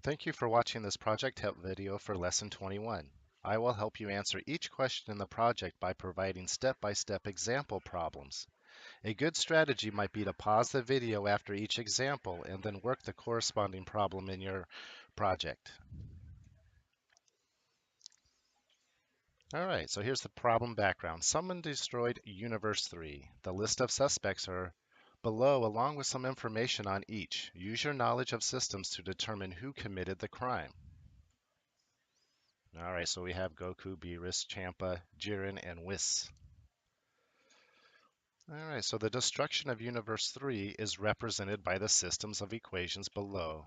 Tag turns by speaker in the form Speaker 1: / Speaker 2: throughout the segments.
Speaker 1: Thank you for watching this project help video for Lesson 21. I will help you answer each question in the project by providing step-by-step example problems. A good strategy might be to pause the video after each example and then work the corresponding problem in your project. All right, so here's the problem background. Someone destroyed Universe 3. The list of suspects are below along with some information on each. Use your knowledge of systems to determine who committed the crime. All right, so we have Goku, Beerus, Champa, Jiren, and Whis. All right, so the destruction of Universe 3 is represented by the systems of equations below.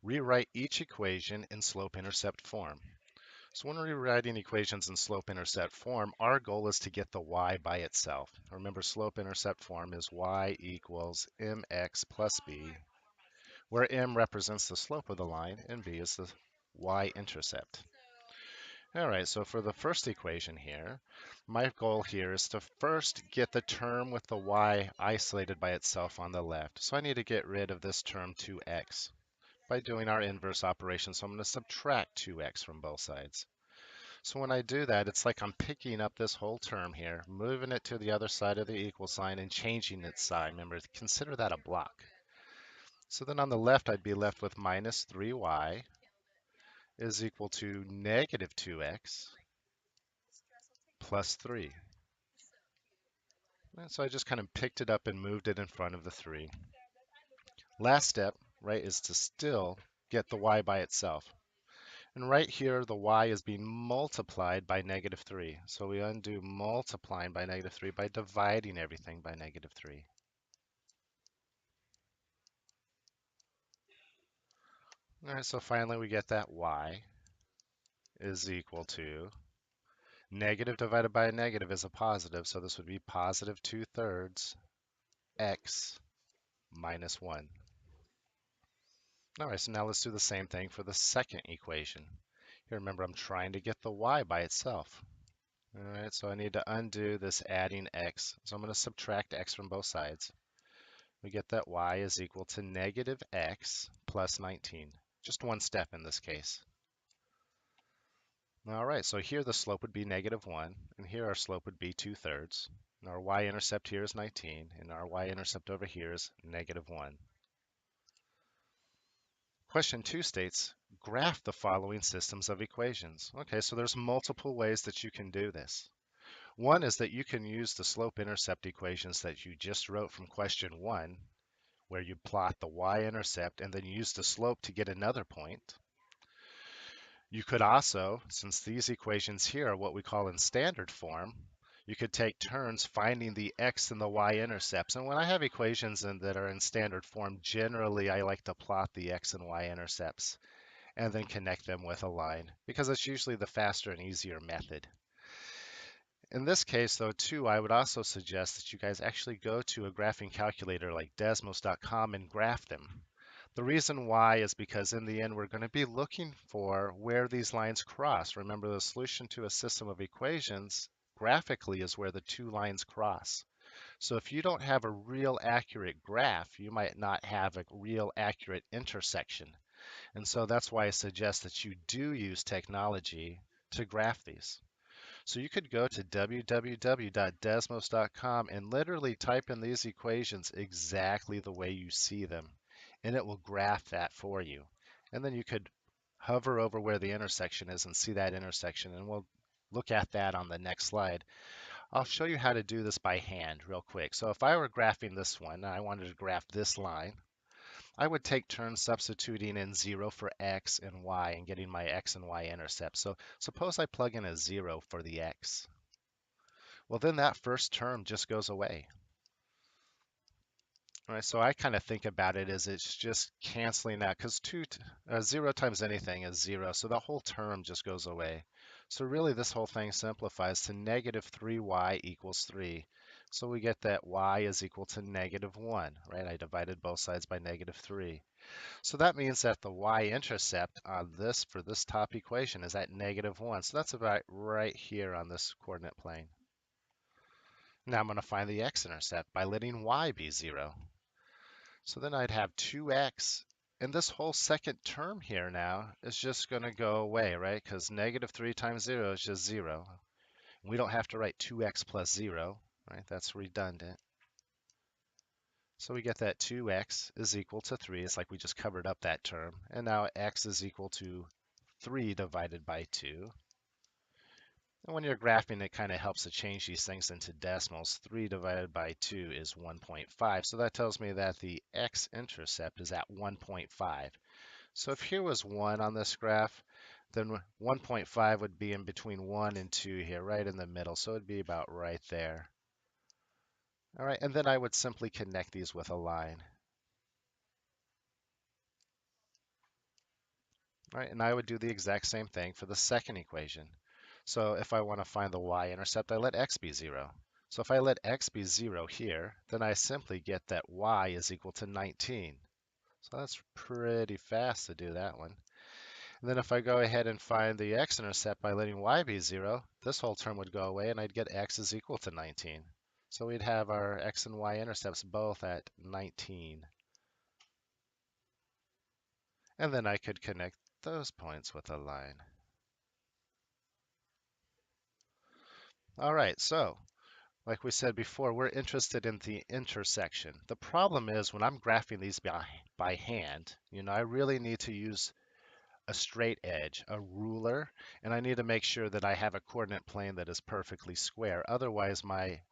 Speaker 1: Rewrite each equation in slope-intercept form. So when we're rewriting equations in slope-intercept form, our goal is to get the y by itself. Remember, slope-intercept form is y equals mx plus b, where m represents the slope of the line and b is the y-intercept. All right, so for the first equation here, my goal here is to first get the term with the y isolated by itself on the left. So I need to get rid of this term 2x by doing our inverse operation. So I'm going to subtract 2x from both sides. So when I do that, it's like I'm picking up this whole term here, moving it to the other side of the equal sign and changing its sign. Remember, consider that a block. So then on the left, I'd be left with minus 3y is equal to negative 2x plus 3. And so I just kind of picked it up and moved it in front of the 3. Last step, right, is to still get the y by itself. And right here, the y is being multiplied by negative 3. So we undo multiplying by negative 3 by dividing everything by negative 3. All right, so finally we get that y is equal to negative divided by a negative is a positive, so this would be positive 2/3 x minus 1. All right, so now let's do the same thing for the second equation. Here, remember, I'm trying to get the y by itself. All right, so I need to undo this adding x. So I'm going to subtract x from both sides. We get that y is equal to negative x plus 19. Just one step in this case. All right, so here the slope would be negative 1, and here our slope would be 2/3. And our y-intercept here is 19, and our y-intercept over here is negative 1. Question 2 states, graph the following systems of equations. Okay, so there's multiple ways that you can do this. One is that you can use the slope-intercept equations that you just wrote from question 1, where you plot the y-intercept and then use the slope to get another point. You could also, since these equations here are what we call in standard form, you could take turns finding the x and the y-intercepts. And when I have equations that are in standard form, generally I like to plot the x and y-intercepts and then connect them with a line because it's usually the faster and easier method. In this case, though, too, I would also suggest that you guys actually go to a graphing calculator like Desmos.com and graph them. The reason why is because in the end, we're going to be looking for where these lines cross. Remember, the solution to a system of equations graphically is where the two lines cross. So if you don't have a real accurate graph, you might not have a real accurate intersection. And so that's why I suggest that you do use technology to graph these. So you could go to www.desmos.com and literally type in these equations exactly the way you see them, and it will graph that for you. And then you could hover over where the intersection is and see that intersection, and we'll look at that on the next slide. I'll show you how to do this by hand real quick. So if I were graphing this one, and I wanted to graph this line, I would take turns substituting in 0 for x and y and getting my x and y intercepts. So suppose I plug in a 0 for the x. Well, then that first term just goes away. All right, so I kind of think about it as it's just canceling out because 0 times anything is 0, so the whole term just goes away. So really this whole thing simplifies to negative 3y equals 3. So we get that y is equal to negative 1, right? I divided both sides by negative 3. So that means that the y-intercept on this for this top equation is at negative 1. So that's about right here on this coordinate plane. Now I'm going to find the x-intercept by letting y be 0. So then I'd have 2x And this whole second term here now is just going to go away, right? Because negative 3 times 0 is just 0. We don't have to write 2x plus 0, right? That's redundant. So we get that 2x is equal to 3. It's like we just covered up that term. And now x is equal to 3 divided by 2. And when you're graphing, it kind of helps to change these things into decimals. 3 divided by 2 is 1.5. So that tells me that the x-intercept is at 1.5. So if here was 1 on this graph, then 1.5 would be in between 1 and 2 here, right in the middle. So it'd be about right there. All right, and then I would simply connect these with a line. All right, and I would do the exact same thing for the second equation. So if I want to find the y-intercept, I let x be 0. So if I let x be 0 here, then I simply get that y is equal to 19. So that's pretty fast to do that one. And then if I go ahead and find the x-intercept by letting y be 0, this whole term would go away and I'd get x is equal to 19. So we'd have our x and y intercepts both at 19. And then I could connect those points with a line. All right, so like we said before, we're interested in the intersection. The problem is when I'm graphing these by hand, I really need to use a straight edge, a ruler, and I need to make sure that I have a coordinate plane that is perfectly square. Otherwise, my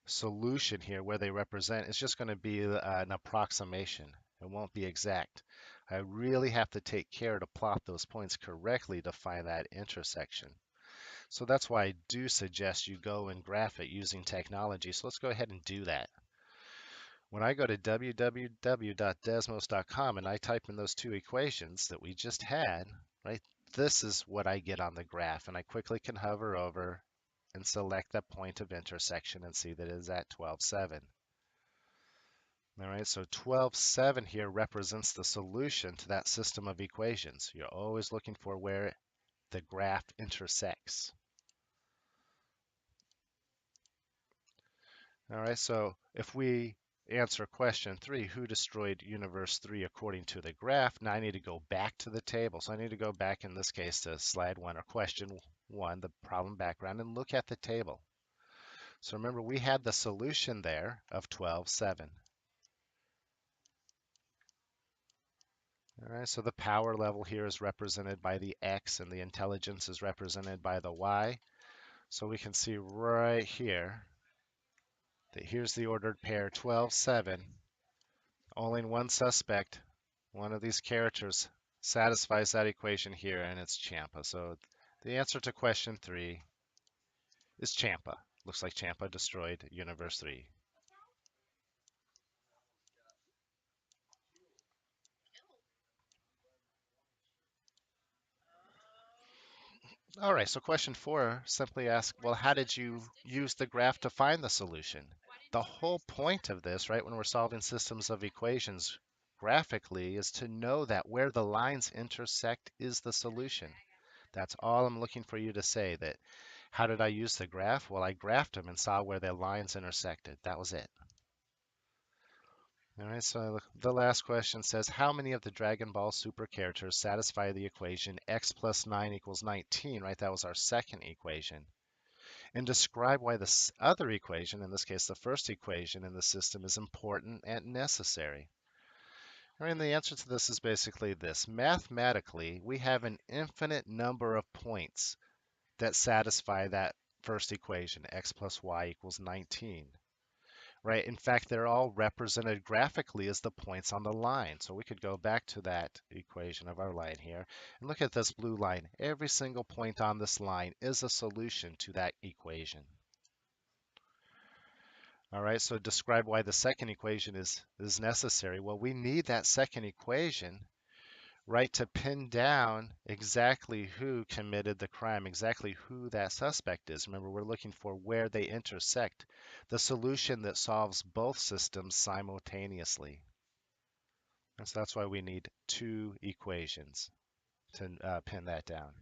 Speaker 1: solution here, where they represent, is just going to be an approximation. It won't be exact. I really have to take care to plot those points correctly to find that intersection. So that's why I do suggest you go and graph it using technology. So let's go ahead and do that. When I go to www.desmos.com and I type in those two equations that we just had, right, this is what I get on the graph. And I quickly can hover over and select that point of intersection and see that it is at 12.7. All right, so 12.7 here represents the solution to that system of equations. You're always looking for where the graph intersects. All right, so if we answer question 3, who destroyed universe 3 according to the graph, now I need to go back to the table. So I need to go back in this case to slide 1 or question 1, the problem background, and look at the table. So remember, we had the solution there of 12.7. All right, so the power level here is represented by the X and the intelligence is represented by the Y. So we can see right here that here's the ordered pair 12.7. Only one suspect, one of these characters, satisfies that equation here, and it's Champa. So the answer to question 3 is Champa. Looks like Champa destroyed Universe 3. All right, so question 4 simply asks, well, how did you use the graph to find the solution? The whole point of this, right, when we're solving systems of equations graphically, is to know that where the lines intersect is the solution. That's all I'm looking for you to say. That how did I use the graph? Well, I graphed them and saw where their lines intersected. That was it. All right, so the last question says, how many of the Dragon Ball Super characters satisfy the equation x plus 9 equals 19, right? That was our second equation. And describe why this other equation, in this case the first equation in the system, is important and necessary. All right, and the answer to this is basically this. Mathematically, we have an infinite number of points that satisfy that first equation, x plus y equals 19, right? In fact, they're all represented graphically as the points on the line. So we could go back to that equation of our line here and look at this blue line. Every single point on this line is a solution to that equation. All right, so describe why the second equation is necessary. Well, we need that second equation, right, to pin down exactly who committed the crime, exactly who that suspect is. Remember, we're looking for where they intersect, the solution that solves both systems simultaneously. And so that's why we need two equations to pin that down.